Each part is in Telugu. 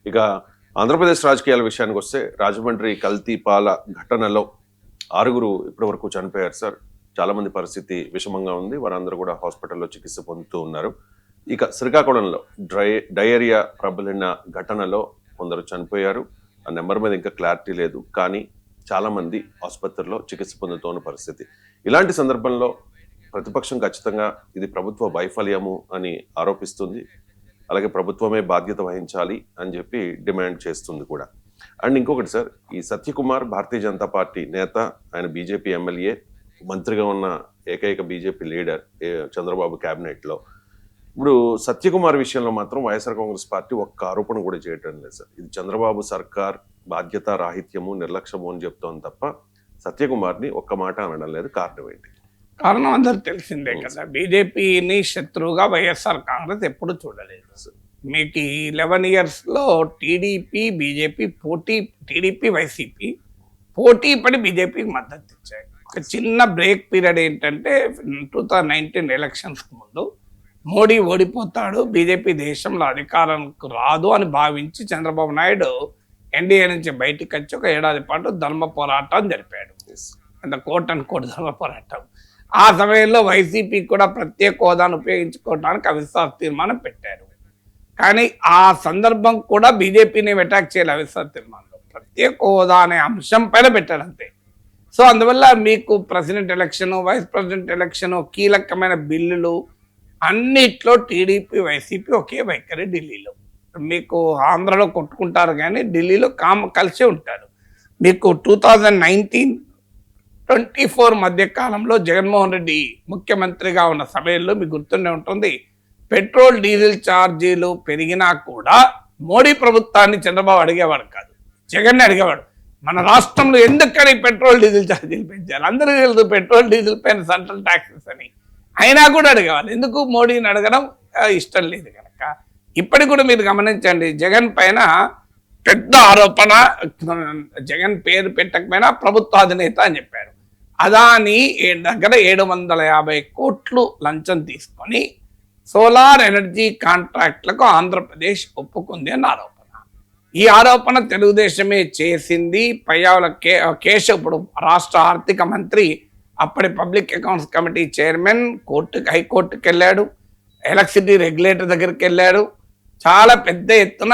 ఇక ఆంధ్రప్రదేశ్ రాజకీయాల విషయానికి వస్తే రాజమండ్రి కల్తీ పాల ఘటనలో 6 ఇప్పటి వరకు చనిపోయారు సార్. చాలా మంది పరిస్థితి విషమంగా ఉంది. వారందరూ కూడా హాస్పిటల్లో చికిత్స పొందుతూ ఉన్నారు. ఇక శ్రీకాకుళంలో డయేరియా ప్రబలిన ఘటనలో కొందరు చనిపోయారు. ఆ నెంబర్ మీద ఇంకా క్లారిటీ లేదు. కానీ చాలా మంది ఆసుపత్రిలో చికిత్స పొందుతున్న పరిస్థితి. ఇలాంటి సందర్భంలో ప్రతిపక్షం ఖచ్చితంగా ఇది ప్రభుత్వ వైఫల్యము అని ఆరోపిస్తుంది. అలాగే ప్రభుత్వమే బాధ్యత వహించాలి అని చెప్పి డిమాండ్ చేస్తుంది కూడా. అండ్ ఇంకొకటి సార్, ఈ సత్యకుమార్ భారతీయ జనతా పార్టీ నేత, ఆయన బీజేపీ ఎమ్మెల్యే, మంత్రిగా ఉన్న ఏకైక బీజేపీ లీడర్ చంద్రబాబు క్యాబినెట్లో. ఇప్పుడు సత్యకుమార్ విషయంలో మాత్రం వైఎస్ఆర్ కాంగ్రెస్ పార్టీ ఒక్క ఆరోపణ కూడా చేయటం లేదు సార్. ఇది చంద్రబాబు సర్కార్ బాధ్యత రాహిత్యము, నిర్లక్ష్యము అని చెప్తోంది తప్ప సత్యకుమార్ని ఒక్క మాట అనడం లేదు. కారణం ఏంటి? కారణం అందరికి తెలిసిందే కదా. బీజేపీని శత్రువుగా వైఎస్ఆర్ కాంగ్రెస్ ఎప్పుడు చూడలేదు. మీకు 11 yearsలో టీడీపీ బీజేపీ పోటీ, టీడీపీ వైసీపీ పోటీ పడి బీజేపీకి మద్దతు ఇచ్చాయి. ఒక చిన్న బ్రేక్ పీరియడ్ ఏంటంటే 2019 ఎలక్షన్స్కి ముందు మోడీ ఓడిపోతాడు, బీజేపీ దేశంలో అధికారానికి రాదు అని భావించి చంద్రబాబు నాయుడు ఎన్డీఏ నుంచి బయటికి వచ్చి ఒక ఏడాది పాటు ధర్మ పోరాటం జరిపాడు. అంత కోట్ అండ్ కోట్ ధర్మ పోరాటం. ఆ సమయంలో వైసీపీ కూడా ప్రత్యేక హోదాను ఉపయోగించుకోవడానికి అవిశ్వాస తీర్మానం పెట్టారు. కానీ ఆ సందర్భం కూడా బీజేపీని అటాక్ చేయాలి. అవిశ్వాస తీర్మానంలో ప్రత్యేక హోదా అనే అంశం పైన పెట్టారు అంతే. సో అందువల్ల మీకు president election, vice president election, కీలకమైన బిల్లులు అన్నిట్లో టీడీపీ వైసీపీ ఒకే వైఖరి. ఢిల్లీలో మీకు ఆంధ్రలో కొట్టుకుంటారు కానీ ఢిల్లీలో కలిసే ఉంటారు. మీకు 2019-24 మధ్య కాలంలో జగన్మోహన్ రెడ్డి ముఖ్యమంత్రిగా ఉన్న సమయంలో మీకు గుర్తుండే ఉంటుంది, పెట్రోల్ డీజిల్ ఛార్జీలు పెరిగినా కూడా మోడీ ప్రభుత్వాన్ని చంద్రబాబు అడిగేవాడు కాదు, జగన్ని అడిగేవాడు. మన రాష్ట్రంలో ఎందుకని పెట్రోల్ డీజిల్ ఛార్జీలు పెంచారు, అందరికీ తెలుసు పెట్రోల్ డీజిల్ పైన సెంట్రల్ ట్యాక్సెస్ అని, అయినా కూడా అడిగేవాళ్ళు. ఎందుకు మోడీని అడగడం ఇష్టం లేదు కనుక. ఇప్పటికి కూడా మీరు గమనించండి, జగన్ పైన పెద్ద ఆరోపణ, జగన్ పేరు పెట్టకపోయినా ప్రభుత్వ అధినేత అని చెప్పారు. అదాని దగ్గర 750 కోట్లు లంచం తీసుకొని సోలార్ ఎనర్జీ కాంట్రాక్ట్లకు ఆంధ్రప్రదేశ్ ఒప్పుకుంది అన్న ఆరోపణ. ఈ ఆరోపణ తెలుగుదేశమే చేసింది. పయ్యావుల కేశవ్ ఇప్పుడు రాష్ట్ర ఆర్థిక మంత్రి, అప్పటి పబ్లిక్ అకౌంట్స్ కమిటీ చైర్మన్ హైకోర్టుకి వెళ్ళాడు, ఎలక్ట్రిసిటీ రెగ్యులేటర్ దగ్గరికి వెళ్ళాడు, చాలా పెద్ద ఎత్తున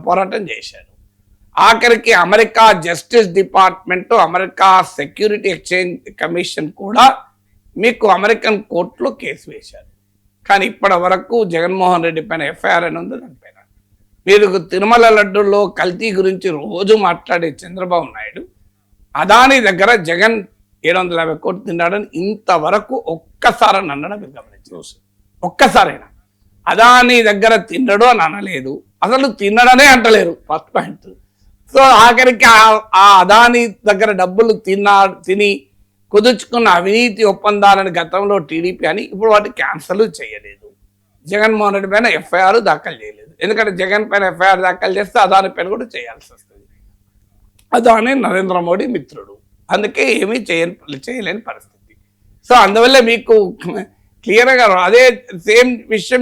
పోరాటం చేశారు. ఆఖరికి America justice department, America security exchange commission కూడా మీకు అమెరికన్ కోర్టులో కేసు వేశారు. కానీ ఇప్పటి వరకు జగన్మోహన్ రెడ్డి పైన ఎఫ్ఐఆర్ అని ఉంది. దానిపైన మీరు తిరుమల లడ్డూలో కల్తీ గురించి రోజు మాట్లాడే చంద్రబాబు నాయుడు అదాని దగ్గర జగన్ 750 కోట్లు తిన్నాడని ఇంతవరకు ఒక్కసారి అనడం మీరు గమనించవచ్చు. ఒక్కసారైనా అదాని దగ్గర తిన్నడు అని అనలేదు, అసలు తిన్నడనే అంటలేరు. First point. సో ఆఖరికి ఆ అదాని దగ్గర డబ్బులు తిని కుదుర్చుకున్న అవినీతి ఒప్పందాలను గతంలో టీడీపీ అని ఇప్పుడు వాటి క్యాన్సల్ చేయలేదు. జగన్మోహన్ రెడ్డి పైన ఎఫ్ఐఆర్ దాఖలు చేయలేదు. ఎందుకంటే జగన్ పైన ఎఫ్ఐఆర్ దాఖలు చేస్తే అదాని పైన కూడా చేయాల్సి వస్తుంది. అదాని నరేంద్ర మోడీ మిత్రుడు, అందుకే ఏమీ చేయలేని పరిస్థితి. సో అందువల్ల మీకు క్లియర్గా అదే సేమ్ విషయం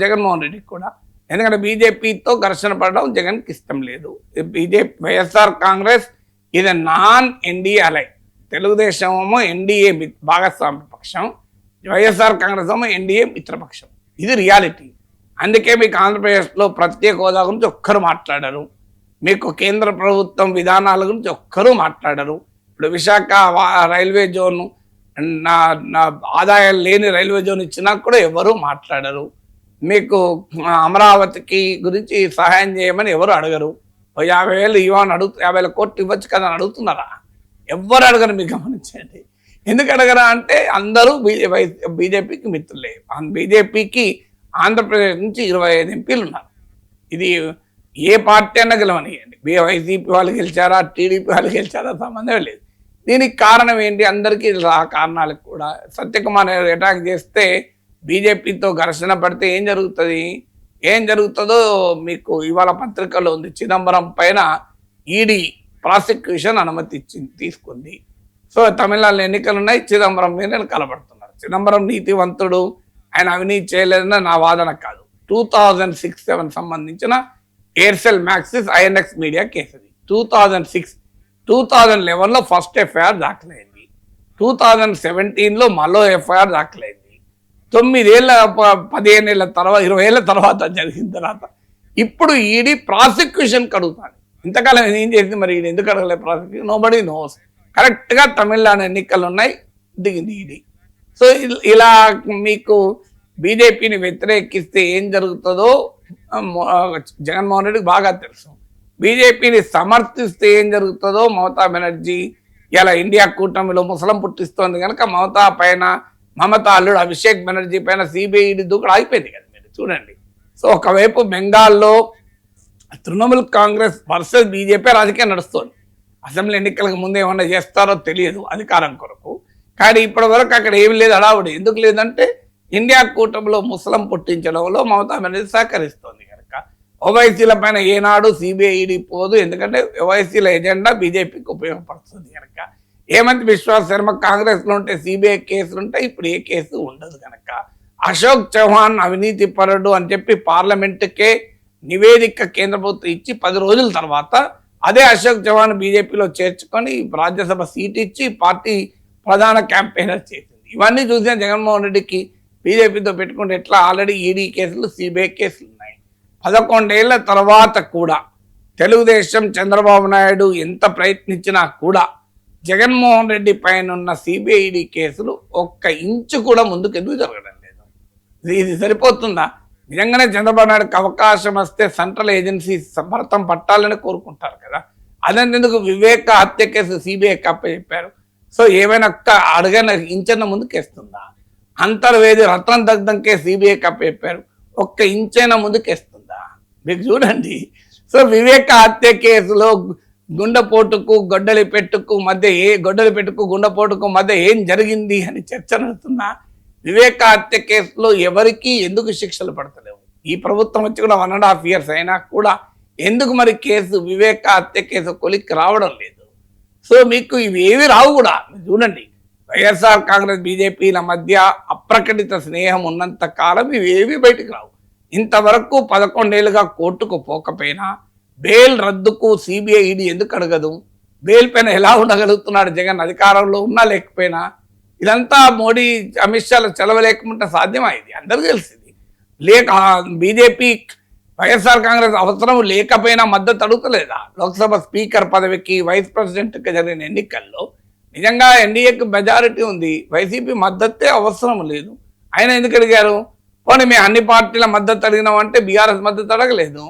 జగన్మోహన్ రెడ్డికి కూడా. ఎందుకంటే బీజేపీతో ఘర్షణ పడడం జగన్కి ఇష్టం లేదు. వైఎస్ఆర్ కాంగ్రెస్ ఇది నాన్ ఎన్డీఏ అలై, తెలుగుదేశం ఏమో ఎన్డీఏ భాగస్వామ్య పక్షం, వైఎస్ఆర్ కాంగ్రెస్ ఏమో ఎన్డీఏ మిత్రపక్షం. ఇది రియాలిటీ. అందుకే మీకు ఆంధ్రప్రదేశ్లో ప్రత్యేక హోదా గురించి ఒక్కరు మాట్లాడరు, మీకు కేంద్ర ప్రభుత్వం విధానాల గురించి ఒక్కరూ మాట్లాడరు. ఇప్పుడు విశాఖ రైల్వే జోన్, నా ఆదాయం లేని రైల్వే జోన్ ఇచ్చినా కూడా ఎవరు మాట్లాడరు. మీకు అమరావతికి గురించి సహాయం చేయమని ఎవరు అడగరు. 50,000 ఇవ్వని 50,000 కోట్లు ఇవ్వచ్చు కదా అని అడుగుతున్నారా? ఎవ్వరు అడగరు. మీకు గమనించండి. ఎందుకు అడగరా అంటే అందరూ బీజేపీకి మిత్రులే. బీజేపీకి ఆంధ్రప్రదేశ్ నుంచి 25 ఎంపీలు ఉన్నారు. ఇది ఏ పార్టీ అన్నా గెలవనియండి, వైసీపీ వాళ్ళు గెలిచారా, టీడీపీ వాళ్ళు గెలిచారా సంబంధం లేదు. దీనికి కారణం ఏంటి? అందరికీ ఆ కారణాలకు కూడా సత్యకుమార్ అటాక్ చేస్తే బీజేపీతో ఘర్షణ పడితే ఏం జరుగుతుందో మీకు ఇవాళ పత్రికలో ఉంది. చిదంబరం పైన ఈడీ ప్రాసిక్యూషన్ అనుమతి తీసుకుంది. సో తమిళనాడులో ఎన్నికలు ఉన్నాయి, చిదంబరం మీద కలబడుతున్నారు. చిదంబరం నీతివంతుడు, ఆయన అవినీతి చేయలేదన్న నా వాదన కాదు. 2006-7 సంబంధించిన ఎయిర్సెల్ మ్యాక్సిస్ ఐఎన్ఎక్స్ మీడియా కేసు అది 2011లో ఫస్ట్ ఎఫ్ఐఆర్ దాఖలైంది, 2017లో మరో ఎఫ్ఐఆర్ దాఖలైంది, 15 ఏళ్ళ తర్వాత 20 ఏళ్ళ తర్వాత జరిగిన తర్వాత ఇప్పుడు ఈడీ ప్రాసిక్యూషన్ కడుగుతాను. ఇంతకాలం ఏం చేసింది మరి ఈడీ ఎందుకు అడగలేదు ప్రాసిక్యూషన్? Nobody nose. కరెక్ట్గా తమిళనాడు ఎన్నికలు ఉన్నాయి, దిగింది ఈడీ. సో ఇలా మీకు బీజేపీని వ్యతిరేకిస్తే ఏం జరుగుతుందో జగన్మోహన్ రెడ్డికి బాగా తెలుసు. బీజేపీని సమర్థిస్తే ఏం జరుగుతుందో మమతా బెనర్జీ ఇలా ఇండియా కూటమిలో ముసలం పుట్టిస్తోంది కనుక మమతా అల్లుడు అభిషేక్ బెనర్జీ పైన సిబిఐ దూకుడు ఆగిపోయింది కదా మీరు చూడండి. సో ఒకవైపు బెంగాల్లో తృణమూల్ కాంగ్రెస్ వర్సెస్ బీజేపీ రాజకీయం నడుస్తుంది. అసెంబ్లీ ఎన్నికలకు ముందు ఏమన్నా చేస్తారో తెలియదు అధికారం కొరకు, కానీ ఇప్పటి వరకు అక్కడ ఏమి లేదు హడావుడి. ఎందుకు లేదంటే ఇండియా కూటమిలో ముసలం పుట్టించడంలో మమతా బెనర్జీ సహకరిస్తోంది కనుక ఓవైసీల పైన ఏనాడు సిబిఐ పోదు, ఎందుకంటే ఓవైసీల ఎజెండా బీజేపీకి ఉపయోగపడుతుంది కనుక. హేమంత్ బిశ్వాస్ శర్మ కాంగ్రెస్లో ఉంటే సిబిఐ కేసులు ఉంటాయి, ఇప్పుడు ఏ కేసు ఉండదు కనుక. అశోక్ చౌహాన్ అవినీతి పరుడు అని చెప్పి పార్లమెంటుకే నివేదిక కేంద్ర ప్రభుత్వం ఇచ్చి 10 రోజుల తర్వాత అదే అశోక్ చౌహాన్ బీజేపీలో చేర్చుకొని రాజ్యసభ సీట్ ఇచ్చి పార్టీ ప్రధాన క్యాంపెయినర్ చేసింది. ఇవన్నీ చూసిన జగన్మోహన్ రెడ్డికి బీజేపీతో పెట్టుకుంటే ఎట్లా ఆల్రెడీ ఈడీ కేసులు సిబిఐ కేసులు ఉన్నాయి. 11 ఏళ్ల తర్వాత కూడా తెలుగుదేశం చంద్రబాబు నాయుడు ఎంత ప్రయత్నించినా కూడా జగన్మోహన్ రెడ్డి పైన ఉన్న సిబిఐడి కేసులు 1 ఇంచు కూడా ముందుకు ఎందుకు జరగడం లేదు? ఇది సరిపోతుందా? నిజంగానే చంద్రబాబు నాయుడుకి అవకాశం వస్తే సెంట్రల్ ఏజెన్సీ భరతం పట్టాలని కోరుకుంటారు కదా. అదెందుకు వివేక హత్య కేసు సిబిఐకి అప్పచెప్పారు. సో ఏమైనా అడగన ఇంచన్న ముందుకేస్తుందా? అంతర్వేది రతన్ దగ్ధం కేసు సిబిఐకి అప్పచెప్పారు, 1 ఇంచైనా ముందుకేస్తుందా? మీకు చూడండి. సో వివేక హత్య కేసులో గుండెపోటుకు గొడ్డలిపెట్టుకు గుండెపోటుకు మధ్య ఏం జరిగింది అని చర్చ నడుతున్నా వివేక హత్య కేసులో ఎవరికి ఎందుకు శిక్షలు పడతలేవు? ఈ ప్రభుత్వం వచ్చి కూడా 1.5 years అయినా కూడా ఎందుకు మరి కేసు వివేక హత్య కేసు కొలిక్కి రావడం లేదు? సో మీకు ఇవి ఏవి రావు కూడా. చూడండి, వైఎస్ఆర్ కాంగ్రెస్ బీజేపీల మధ్య అప్రకటిత స్నేహం ఉన్నంత కాలం ఇవి ఏవి బయటకు రావు. ఇంతవరకు 11 ఏళ్ళుగా కోర్టుకు పోకపోయినా బెయిల్ రద్దుకు సిబిఐ ఈడీ ఎందుకు అడగదు? బెయిల్ పైన ఎలా ఉండగలుగుతున్నాడు జగన్ అధికారంలో ఉన్నా లేకపోయినా? ఇదంతా మోడీ అమిత్ షాలు చలవలేకుండా సాధ్యమా? ఇది అందరికీ తెలిసింది. బీజేపీ వైఎస్ఆర్ కాంగ్రెస్ అవసరం లేకపోయినా మద్దతు అడుగుతలేదా? లోక్సభ స్పీకర్ పదవికి వైస్ ప్రెసిడెంట్కి జరిగిన ఎన్నికల్లో నిజంగా ఎన్డీఏకి మెజారిటీ ఉంది, వైసీపీ మద్దతే అవసరం లేదు. ఆయన ఎందుకు అడిగారు? పోనీ మేము అన్ని పార్టీల మద్దతు అడిగినామంటే బీఆర్ఎస్ మద్దతు అడగలేదు.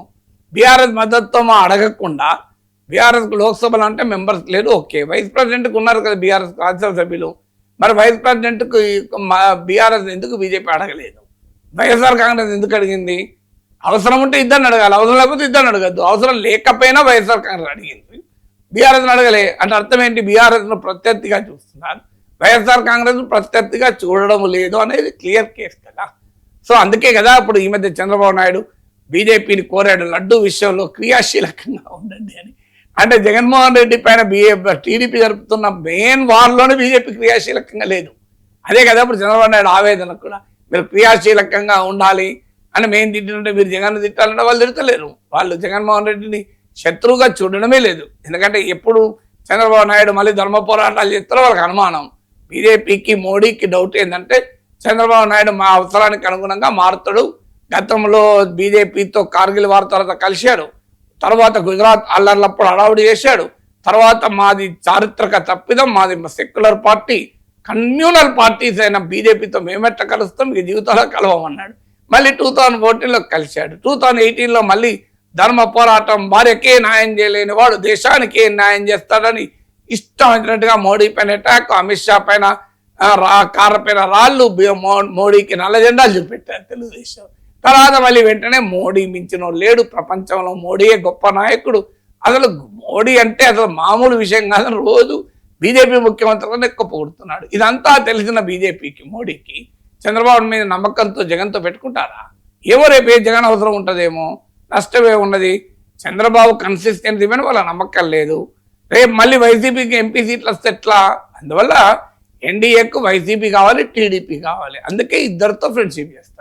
బీఆర్ఎస్ మద్దతుతో అడగకుండా బీఆర్ఎస్కు లోక్సభలో అంటే మెంబర్స్ లేరు, ఓకే. వైస్ ప్రెసిడెంట్కి ఉన్నారు కదా బీఆర్ఎస్ రాజ్యసభ సభ్యులు, మరి వైస్ ప్రెసిడెంట్కు బీఆర్ఎస్ ఎందుకు బీజేపీ అడగలేదు? వైఎస్ఆర్ కాంగ్రెస్ ఎందుకు అడిగింది? అవసరం ఉంటే ఇద్దరిని అడగాలి, అవసరం లేకపోతే ఇద్దరిని అడగద్దు. అవసరం లేకపోయినా వైఎస్ఆర్ కాంగ్రెస్ అడిగింది, బీఆర్ఎస్ని అడగలే అంటే అర్థం ఏంటి? బీఆర్ఎస్ను ప్రత్యర్థిగా చూస్తున్నారు, వైఎస్ఆర్ కాంగ్రెస్ ప్రత్యర్థిగా చూడడం లేదు అనేది క్లియర్ కేసు కదా. సో అందుకే కదా ఇప్పుడు ఈ మధ్య చంద్రబాబు నాయుడు బీజేపీని కోరాడు లడ్డూ విషయంలో క్రియాశీలకంగా ఉండండి అని. అంటే జగన్మోహన్ రెడ్డి పైన టీడీపీ జరుపుతున్న మెయిన్ వార్లోనే బీజేపీ క్రియాశీలకంగా లేదు. అదే కదా ఇప్పుడు చంద్రబాబు నాయుడు ఆవేదన కూడా, మీరు క్రియాశీలకంగా ఉండాలి అని మేము తిట్టినట్టే మీరు జగన్ తిట్టాలంటే వాళ్ళు తిడతలేరు. వాళ్ళు జగన్మోహన్ రెడ్డిని శత్రువుగా చూడడమే లేదు. ఎందుకంటే ఎప్పుడు చంద్రబాబు నాయుడు మళ్ళీ ధర్మ పోరాటాలు చేస్తారో వాళ్ళకి అనుమానం. బీజేపీకి మోడీకి డౌట్ ఏంటంటే చంద్రబాబు నాయుడు మా అవసరానికి అనుగుణంగా మారుతాడు. గతంలో బీజేపీతో కార్గిల్ వార్ తర్వాత కలిశాడు, తర్వాత గుజరాత్ అల్లర్లప్పుడు హడావుడి చేశాడు, తర్వాత మాది చారిత్రక తప్పిదం, మాది సెక్యులర్ పార్టీ, కమ్యూనల్ పార్టీస్ అయిన బీజేపీతో మేమెట్ట కలుస్తాం, మీ జీవితంలో కలవమన్నాడు. మళ్ళీ 2014లో కలిశాడు, 2018లో మళ్ళీ ధర్మ పోరాటం, భార్యకే న్యాయం చేయలేని వాడు దేశానికి ఏం న్యాయం చేస్తాడని ఇష్టం వచ్చినట్టుగా మోడీ పైన అటాక్, అమిత్ షా పైన కార్ల పైన రాళ్ళు, మోడీకి నల్ల జెండాలు చూపెట్టారు తెలుగుదేశం. తర్వాత మళ్ళీ వెంటనే మోడీ మించిన లేడు ప్రపంచంలో, మోడీయే గొప్ప నాయకుడు. అసలు మోడీ అంటే అసలు మామూలు విషయం కాదని రోజు బీజేపీ ముఖ్యమంత్రిగా ఎక్కువ పొగుడుతున్నాడు. ఇదంతా తెలిసిన బీజేపీకి మోడీకి చంద్రబాబు మీద నమ్మకంతో జగన్తో పెట్టుకుంటారా? ఏమో రేపు జగన్ అవసరం ఉంటుందేమో, నష్టమే ఉన్నది. చంద్రబాబు కన్సిస్టెన్సీ మీద వాళ్ళ నమ్మకం లేదు. రేపు మళ్ళీ వైసీపీకి ఎంపీ సీట్లు వస్తే ఎట్లా? అందువల్ల ఎన్డీఏకు వైసీపీ కావాలి, టీడీపీ కావాలి. అందుకే ఇద్దరితో ఫ్రెండ్షిప్ చేస్తారు.